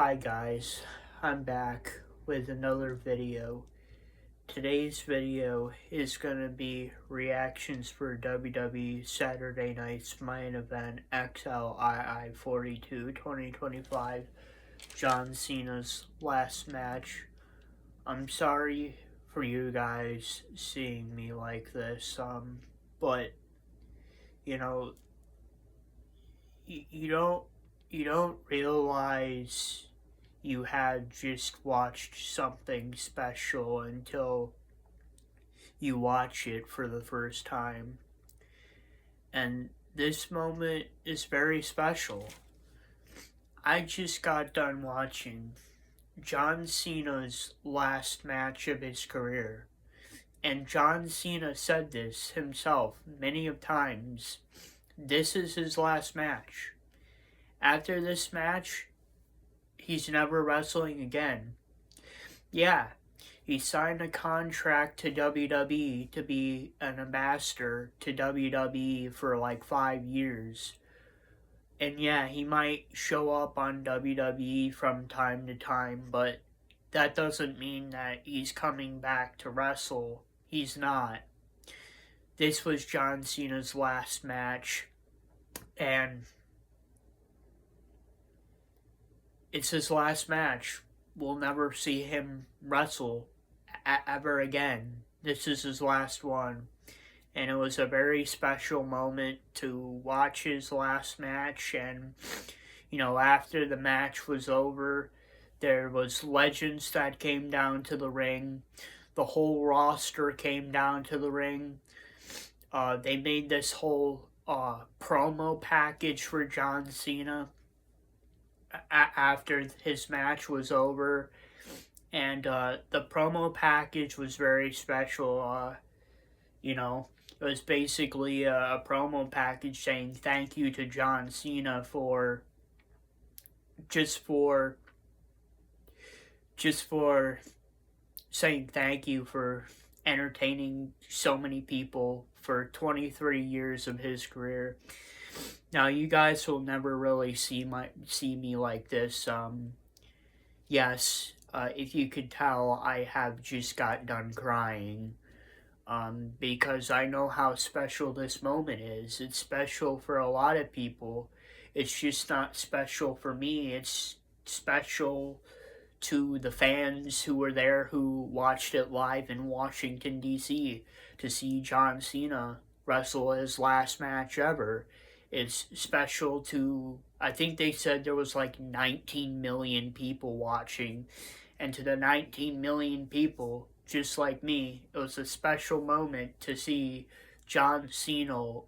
Hi guys, I'm back with another video. Today's video is going to be reactions for WWE Saturday Night's main event XLII 42 2025, John Cena's last match. I'm sorry for you guys seeing me like this, but you know, you don't realize you had just watched something special until you watch it for the first time. And this moment is very special. I just got done watching John Cena's last match of his career. And John Cena said this himself many of times. This is his last match. After this match, he's never wrestling again. Yeah, he signed a contract to WWE to be an ambassador to WWE for like 5 years. And yeah, he might show up on WWE from time to time, but that doesn't mean that he's coming back to wrestle. He's not. This was John Cena's last match, and it's his last match. We'll never see him wrestle ever again. This is his last one. And it was a very special moment to watch his last match. And, after the match was over, there was legends that came down to the ring. The whole roster came down to the ring. They made this whole promo package for John Cena after his match was over, and the promo package was very special. It was basically a promo package saying thank you to John Cena for saying thank you for entertaining so many people for 23 years of his career. Now, you guys will never really see me like this. Yes, if you could tell, I have just got done crying. Because I know how special this moment is. It's special for a lot of people. It's just not special for me. It's special to the fans who were there, who watched it live in Washington, D.C. to see John Cena wrestle his last match ever. It's special to, I think they said there was like 19 million people watching. And to the 19 million people, just like me, it was a special moment to see John Cena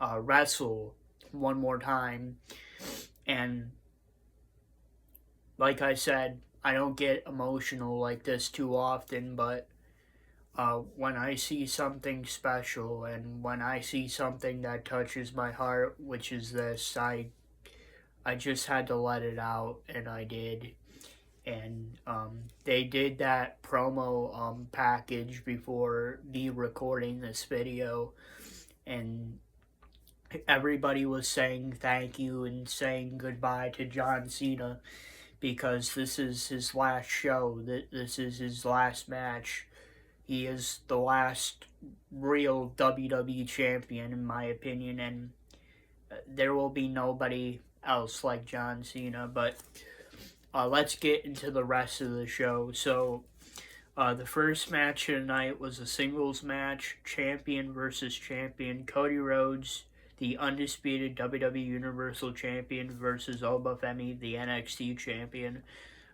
wrestle one more time. And like I said, I don't get emotional like this too often, but when I see something special and when I see something that touches my heart, which is this, I just had to let it out, and I did. And they did that promo package before me recording this video, and everybody was saying thank you and saying goodbye to John Cena, because this is his last show. This is his last match. He is the last real WWE champion, in my opinion, and there will be nobody else like John Cena. But let's get into the rest of the show. So, the first match of the night was a singles match, champion versus champion. Cody Rhodes, the undisputed WWE Universal Champion, versus Oba Femi, the NXT Champion.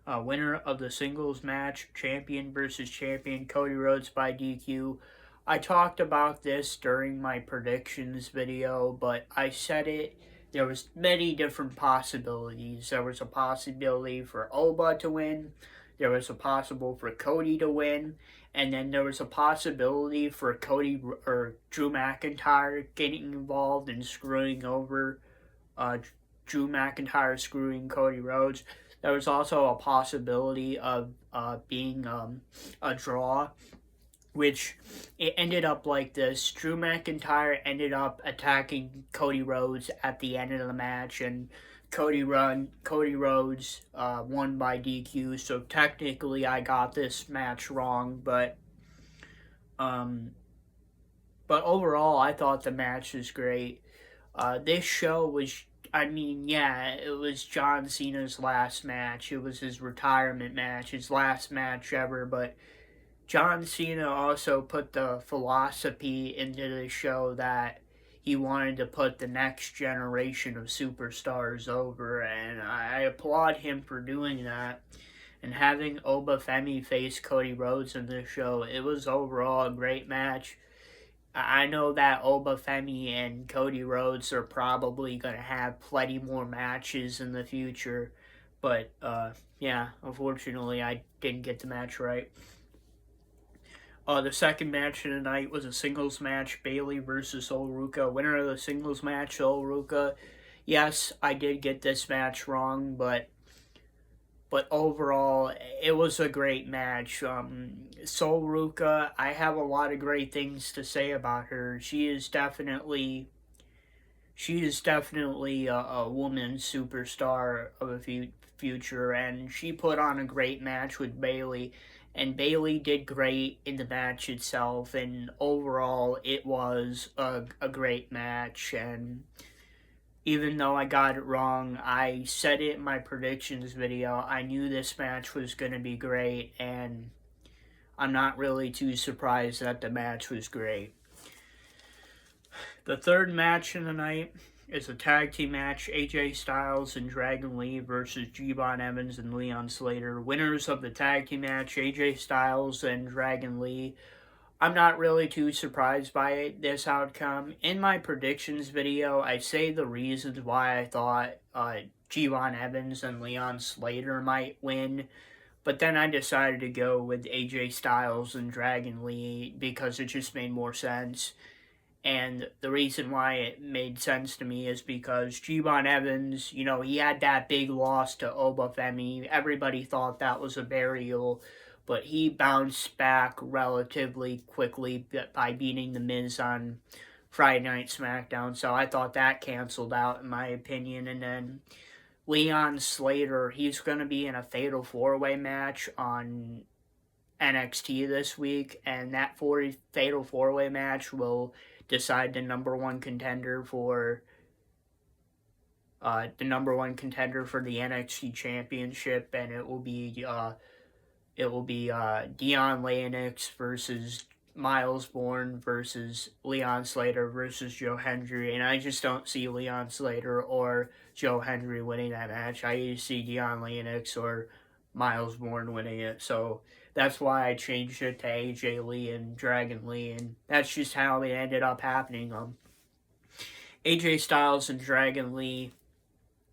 Winner of the singles match, champion versus champion, Cody Rhodes by DQ. I talked about this during my predictions video, but I said it. There was many different possibilities. There was a possibility for Oba to win. There was a possible for Cody to win. And then there was a possibility for Cody or Drew McIntyre getting involved and screwing over Drew McIntyre, screwing Cody Rhodes. There was also a possibility of being a draw, which it ended up like this. Drew McIntyre ended up attacking Cody Rhodes at the end of the match, and Cody Rhodes won by DQ. So technically, I got this match wrong, um, but overall, I thought the match was great. This show was, I mean, yeah, it was John Cena's last match. It was his retirement match, his last match ever. But John Cena also put the philosophy into the show that he wanted to put the next generation of superstars over, and I applaud him for doing that. And having Obafemi face Cody Rhodes in this show, it was overall a great match. I know that Obafemi and Cody Rhodes are probably going to have plenty more matches in the future, but yeah, unfortunately, I didn't get the match right. The second match of the night was a singles match, Bayley versus Ulruka. Winner of the singles match, Ulruka. Yes, I did get this match wrong, but overall, it was a great match. Sol Ruka, I have a lot of great things to say about her. She is definitely a woman superstar of the future, and she put on a great match with Bayley, and Bayley did great in the match itself, and overall, it was a great match, and even though I got it wrong, I said it in my predictions video. I knew this match was going to be great, and I'm not really too surprised that the match was great. The third match of the night is a tag team match, AJ Styles and Dragon Lee versus G-Bon Evans and Leon Slater. Winners of the tag team match, AJ Styles and Dragon Lee. I'm not really too surprised by this outcome. In my predictions video, I say the reasons why I thought G-Bon Evans and Leon Slater might win, but then I decided to go with AJ Styles and Dragon Lee because it just made more sense. And the reason why it made sense to me is because G-Bon Evans, you know, he had that big loss to Obafemi. Everybody thought that was a burial, but he bounced back relatively quickly by beating The Miz on Friday Night SmackDown. So I thought that canceled out, in my opinion. And then Leon Slater, he's going to be in a Fatal 4-Way match on NXT this week, and that Fatal 4-Way match will decide the number one contender for the NXT Championship, and it will be Dion Leonix versus Miles Bourne versus Leon Slater versus Joe Hendry, and I just don't see Leon Slater or Joe Hendry winning that match. I either see Dion Leonix or Miles Bourne winning it, so that's why I changed it to AJ Lee and Dragon Lee, and that's just how it ended up happening. AJ Styles and Dragon Lee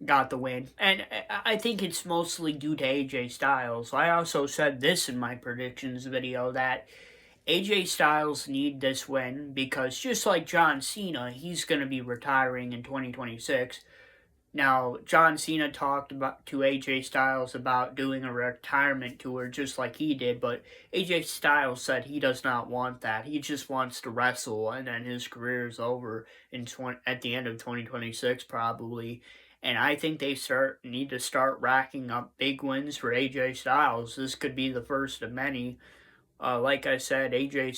got the win, and I think it's mostly due to AJ Styles. I also said this in my predictions video that AJ Styles need this win because just like John Cena, he's going to be retiring in 2026. Now, John Cena talked to AJ Styles about doing a retirement tour just like he did, but AJ Styles said he does not want that. He just wants to wrestle, and then his career is over at the end of 2026 probably. And I think they need to start racking up big wins for AJ Styles. This could be the first of many. Like I said, AJ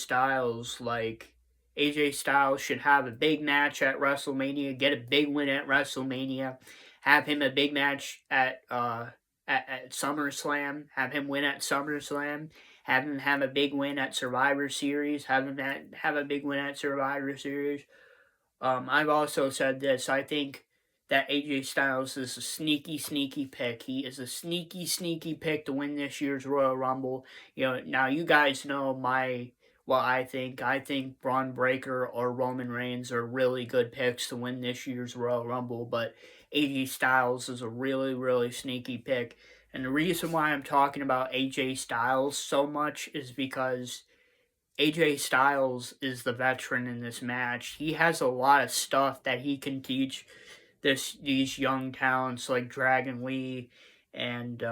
Styles should have a big match at WrestleMania, get a big win at WrestleMania, have him a big match at SummerSlam, have him win at SummerSlam, have him have a big win at Survivor Series, have him have a big win at Survivor Series. I've also said this. I think that AJ Styles is a sneaky pick. He is a sneaky pick to win this year's Royal Rumble. You know, now you guys know what I think. I think Braun Breaker or Roman Reigns are really good picks to win this year's Royal Rumble, but AJ Styles is a really sneaky pick. And the reason why I'm talking about AJ Styles so much is because AJ Styles is the veteran in this match. He has a lot of stuff that he can teach these young talents like Dragon Lee and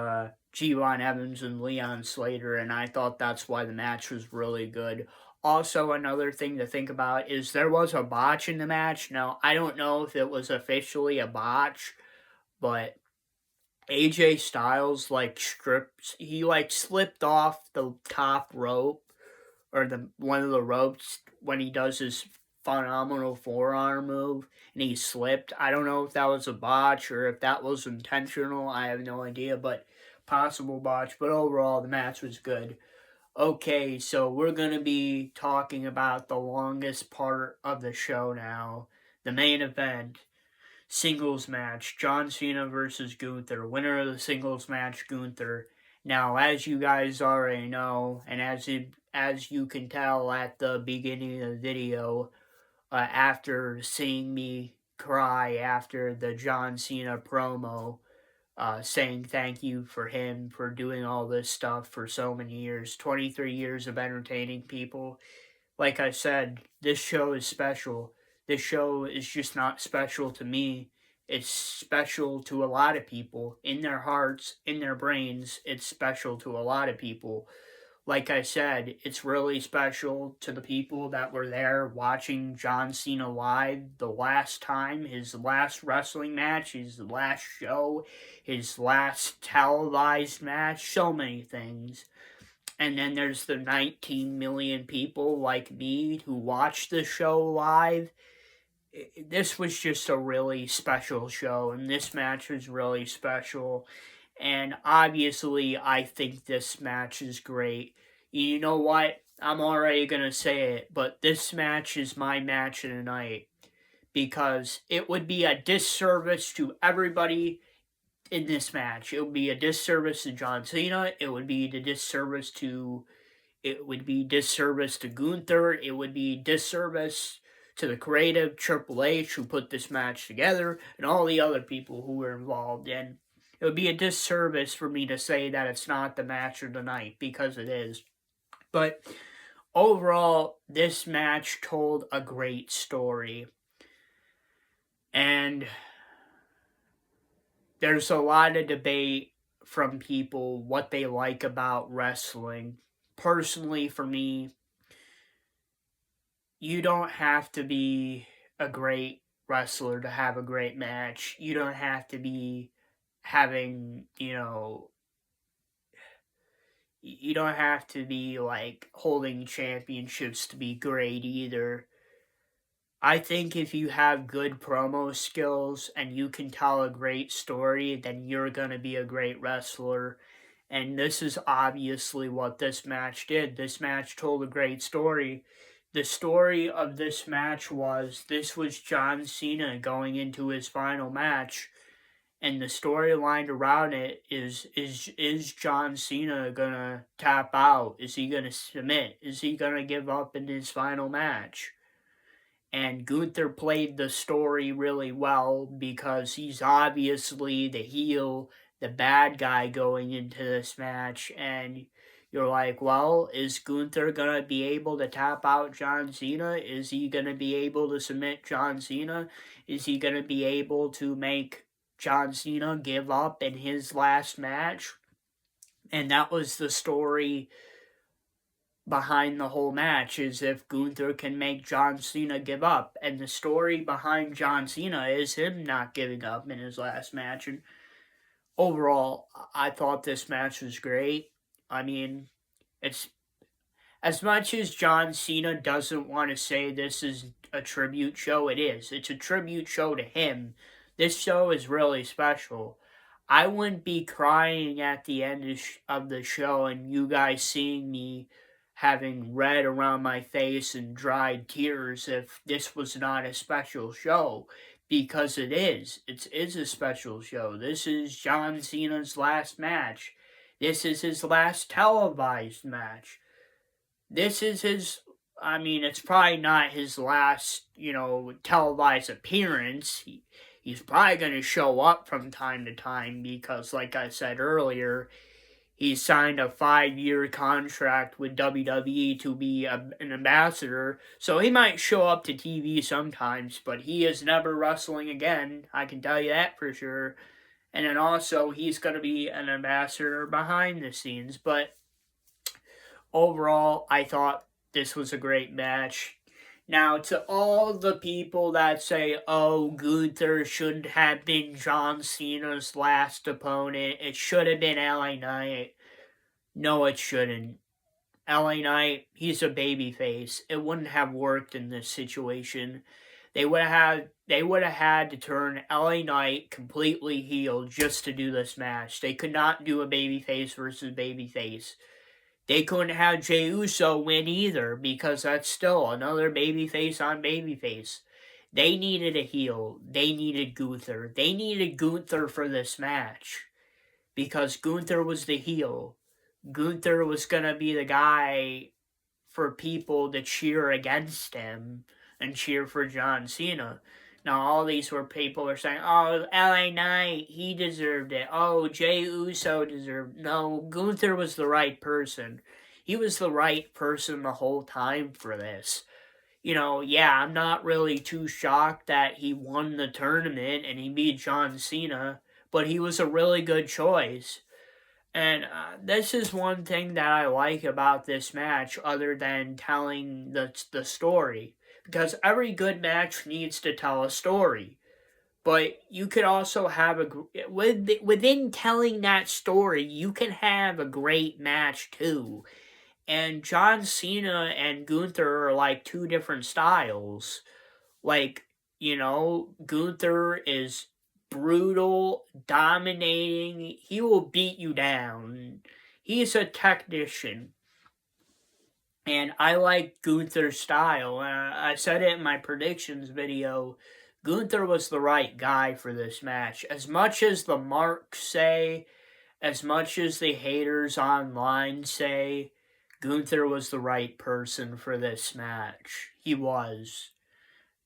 G-Bon Evans and Leon Slater, and I thought that's why the match was really good. Also, another thing to think about is there was a botch in the match. Now, I don't know if it was officially a botch, but AJ Styles slipped off the top rope or the one of the ropes when he does his phenomenal forearm move and he slipped. I don't know if that was a botch or if that was intentional. I have no idea, but possible botch. But overall, the match was good. Okay, so we're going to be talking about the longest part of the show now. The main event. Singles match. John Cena versus Gunther. Winner of the singles match, Gunther. Now, as you guys already know, and as you can tell at the beginning of the video, after seeing me cry after the John Cena promo, saying thank you for him for doing all this stuff for so many years, 23 years of entertaining people. Like I said, this show is special. This show is just not special to me. It's special to a lot of people. In their hearts, in their brains, it's special to a lot of people. Like I said, it's really special to the people that were there watching John Cena live the last time, his last wrestling match, his last show, his last televised match, so many things. And then there's the 19 million people like me who watched the show live. This was just a really special show, and this match was really special. And obviously, I think this match is great. You know what? I'm already going to say it, but this match is my match of the night. Because it would be a disservice to everybody in this match. It would be a disservice to John Cena. It would be a disservice to Gunther. It would be disservice to the creative Triple H who put this match together and all the other people who were involved. And it would be a disservice for me to say that it's not the match of the night, because it is. But overall, this match told a great story. And there's a lot of debate from people what they like about wrestling. Personally, for me, you don't have to be a great wrestler to have a great match. You don't have to be having, you don't have to be like holding championships to be great either. I think if you have good promo skills and you can tell a great story, then you're going to be a great wrestler. And this is obviously what this match did. This match told a great story. The story of this match was John Cena going into his final match. And the storyline around it is John Cena going to tap out? Is he going to submit? Is he going to give up in his final match? And Gunther played the story really well because he's obviously the heel, the bad guy going into this match. And you're like, well, is Gunther going to be able to tap out John Cena? Is he going to be able to submit John Cena? Is he going to be able to make John Cena give up in his last match? And that was the story behind the whole match, is if Gunther can make John Cena give up. And the story behind John Cena is him not giving up in his last match. And overall, I thought this match was great. I mean, it's as much as John Cena doesn't want to say this is a tribute show, it is. It's a tribute show to him. This show is really special. I wouldn't be crying at the end of the show and you guys seeing me having red around my face and dried tears if this was not a special show, because it is. It is a special show. This is John Cena's last match. This is his last televised match. This is his, it's probably not his last, televised appearance. He's probably going to show up from time to time because, like I said earlier, he signed a 5-year contract with WWE to be an ambassador, so he might show up to TV sometimes, but he is never wrestling again, I can tell you that for sure. And then also, he's going to be an ambassador behind the scenes, but overall, I thought this was a great match. Now, to all the people that say, oh, Gunther should have been John Cena's last opponent, it should have been LA Knight. No, it shouldn't. LA Knight, he's a babyface. It wouldn't have worked in this situation. They would have had to turn LA Knight completely heel just to do this match. They could not do a babyface versus babyface. They couldn't have Jey Uso win either because that's still another babyface on babyface. They needed a heel. They needed Gunther. They needed Gunther for this match because Gunther was the heel. Gunther was going to be the guy for people to cheer against him and cheer for John Cena. Now, all these were people are saying, oh, LA Knight, he deserved it. Oh, Jey Uso deserved it. No, Gunther was the right person. He was the right person the whole time for this. Yeah, I'm not really too shocked that he won the tournament and he beat John Cena, but he was a really good choice. And this is one thing that I like about this match, other than telling the story. Because every good match needs to tell a story. But you could also have within telling that story, you can have a great match too. And John Cena and Gunther are like two different styles. Like, Gunther is brutal, dominating. He will beat you down. He's a technician. And I like Gunther's style. I said it in my predictions video. Gunther was the right guy for this match. As much as the marks say, as much as the haters online say, Gunther was the right person for this match. He was.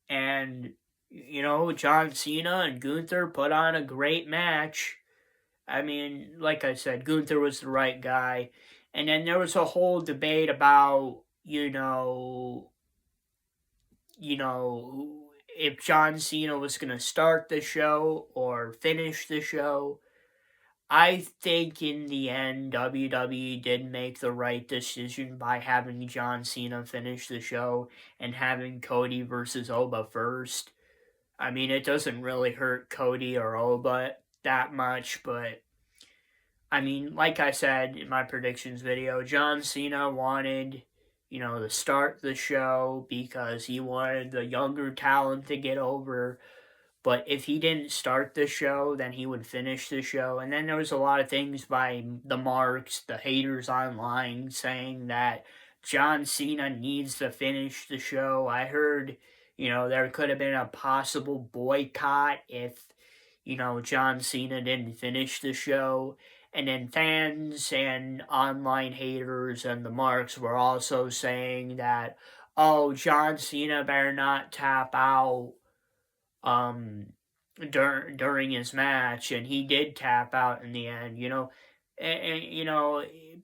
And, John Cena and Gunther put on a great match. I mean, like I said, Gunther was the right guy. And then there was a whole debate about, if John Cena was going to start the show or finish the show. I think in the end, WWE did make the right decision by having John Cena finish the show and having Cody versus Oba first. I mean, it doesn't really hurt Cody or Oba that much, but I mean, like I said in my predictions video, John Cena wanted, to start the show because he wanted the younger talent to get over. But if he didn't start the show, then he would finish the show. And then there was a lot of things by the marks, the haters online, saying that John Cena needs to finish the show. I heard, there could have been a possible boycott if, John Cena didn't finish the show. And then fans and online haters and the marks were also saying that, oh, John Cena better not tap out during his match, and he did tap out in the end.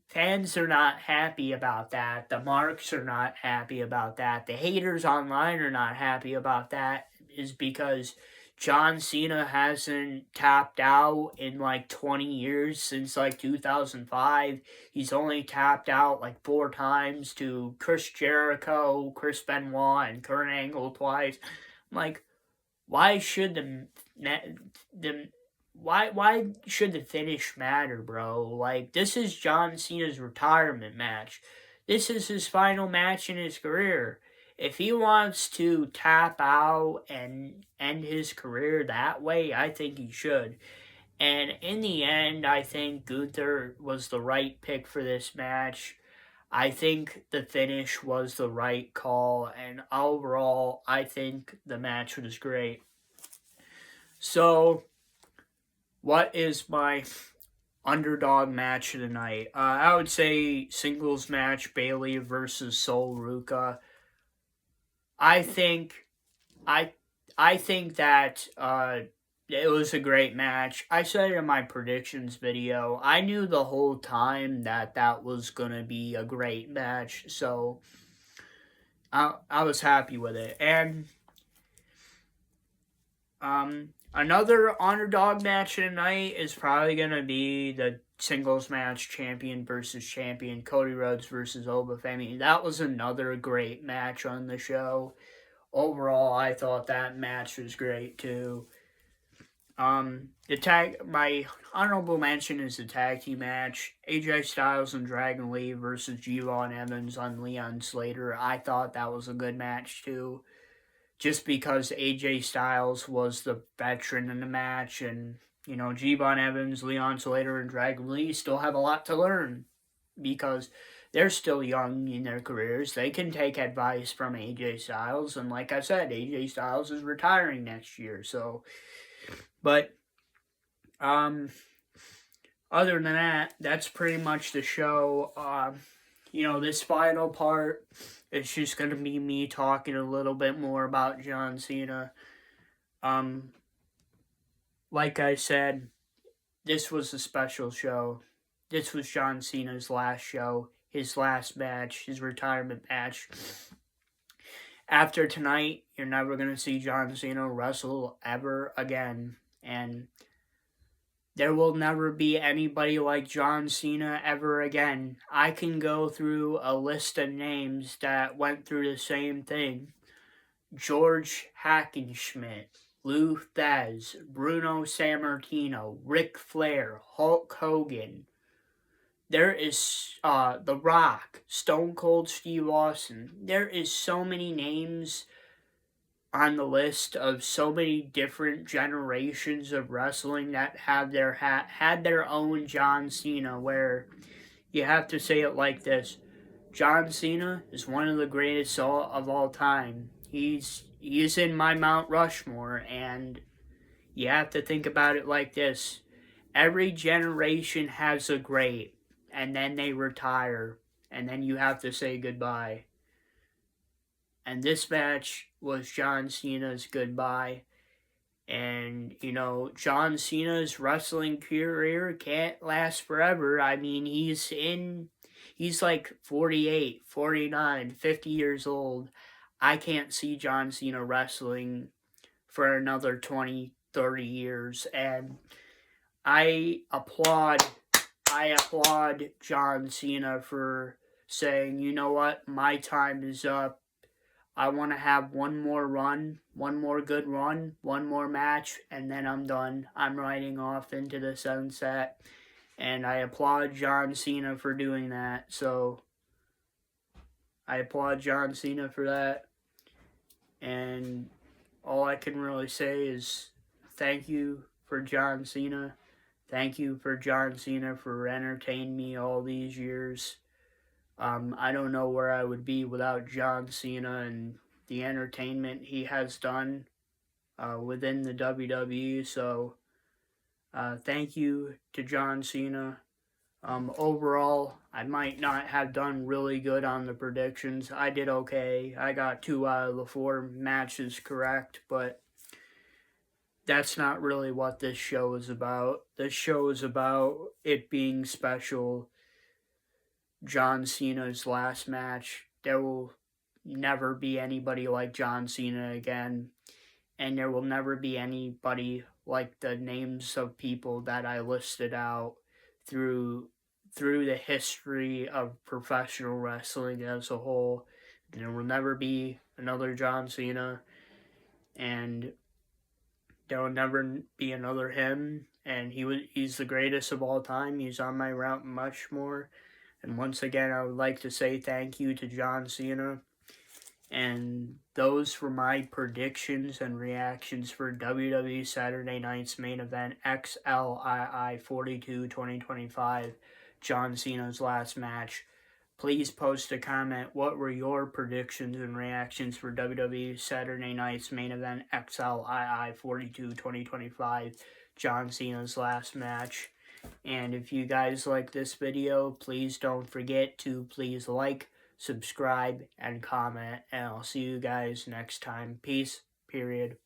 Fans are not happy about that. The marks are not happy about that. The haters online are not happy about that. Is because John Cena hasn't tapped out in like 20 years since like 2005. He's only tapped out like 4 times to Chris Jericho, Chris Benoit, and Kurt Angle twice. I'm like, why should why should the finish matter, bro? Like, this is John Cena's retirement match. This is his final match in his career. If he wants to tap out and end his career that way, I think he should. And in the end, I think Gunther was the right pick for this match. I think the finish was the right call, and overall, I think the match was great. So, what is my underdog match of the night? I would say singles match, Bayley versus Sol Ruka. I think that it was a great match. I said it in my predictions video. I knew the whole time that was going to be a great match, so I was happy with it. And Another underdog match tonight is probably going to be the singles match, champion versus champion, Cody Rhodes versus Obafemi. That was another great match on the show. Overall, I thought that match was great too. My honorable mention is the tag team match, AJ Styles and Dragon Lee versus G-Von Evans on Leon Slater. I thought that was a good match too, just because AJ Styles was the veteran in the match, and G-Von Evans, Leon Slater, and Dragon Lee still have a lot to learn because they're still young in their careers. They can take advice from AJ Styles, and like I said, AJ Styles is retiring next year, so. But other than that, that's pretty much the show. This final part is just going to be me talking a little bit more about John Cena. Like I said, this was a special show. This was John Cena's last show, his last match, his retirement match. After tonight, you're never going to see John Cena wrestle ever again. And there will never be anybody like John Cena ever again. I can go through a list of names that went through the same thing. George Hackenschmidt, Lou Thesz, Bruno Sammartino, Ric Flair, Hulk Hogan. There is The Rock, Stone Cold Steve Austin. There is so many names on the list of so many different generations of wrestling that had their own John Cena, where you have to say it like this: John Cena is one of the greatest of all time. He's in my Mount Rushmore, and you have to think about it like this: every generation has a great, and then they retire, and then you have to say goodbye. And this match was John Cena's goodbye. And, John Cena's wrestling career can't last forever. I mean, he's like 48, 49, 50 years old. I can't see John Cena wrestling for another 20, 30 years. And I applaud John Cena for saying, you know what, my time is up. I want to have one more run, one more good run, one more match, and then I'm done. I'm riding off into the sunset, and I applaud John Cena for doing that. So, I applaud John Cena for that, and all I can really say is thank you for John Cena. Thank you for John Cena for entertaining me all these years. I don't know where I would be without John Cena and the entertainment he has done within the WWE. So, thank you to John Cena. Overall, I might not have done really good on the predictions. I did okay. I got 2 out of the 4 matches correct, but that's not really what this show is about. This show is about it being special. John Cena's last match. There will never be anybody like John Cena again, and there will never be anybody like the names of people that I listed out through the history of professional wrestling as a whole. There will never be another John Cena, and there will never be another him, and he's the greatest of all time. He's on my Mount Rushmore. And once again, I would like to say thank you to John Cena. And those were my predictions and reactions for WWE Saturday Night's main event, XLII 42 2025, John Cena's last match. Please post a comment. What were your predictions and reactions for WWE Saturday Night's main event, XLII 42 2025, John Cena's last match? And if you guys like this video, please don't forget to please like, subscribe, and comment. And I'll see you guys next time. Peace. Period.